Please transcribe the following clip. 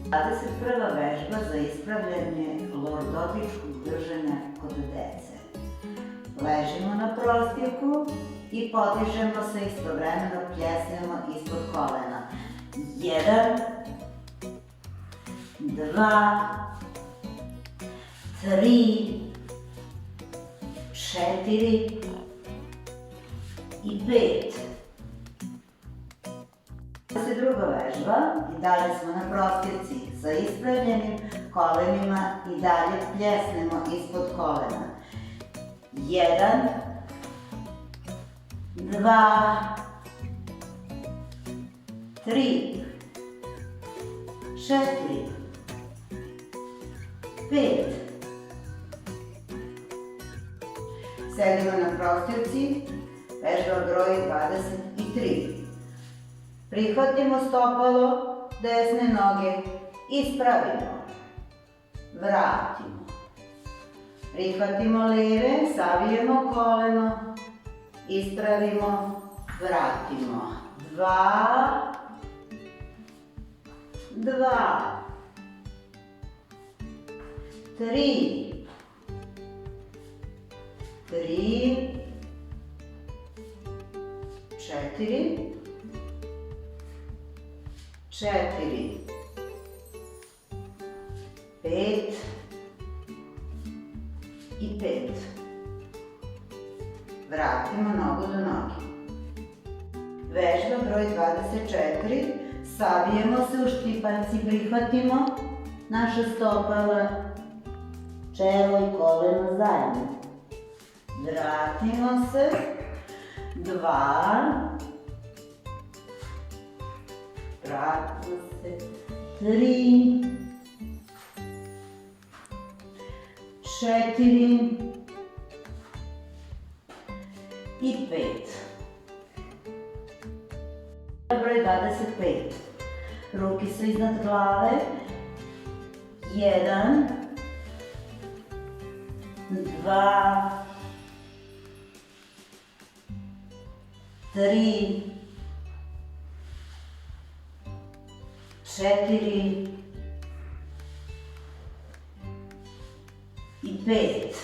21. vežba za ispravljanje lordotičkog držanja kod dece. Ležimo na prostirku i podižemo se istovremeno pljesnemo ispod kolena. 1, 2, 3, 4 i 5. 22. vežba i dalje smo na prostirci sa ispravljenim kolenima i dalje pljesnemo ispod kolena. 1, 2, 3, 4, 5. Sedimo na prostirci, vežba broj 23. Prihvatimo stopalo desne noge, ispravimo, vratimo. Prihvatimo leve, savijemo koleno, ispravimo, vratimo. 2, 2, 3, 3, 4, 4, 5 i 5. Vratimo nogu do noge. Vežba broj 24. Savijemo se u štipaljci, prihvatimo naša stopala, čelo i koleno zajedno. Vratimo se. 2, vratimo se. 3, 4 i 5. Broj 25. Ruke su iznad glave. 1, 2, 3, 4 i 5.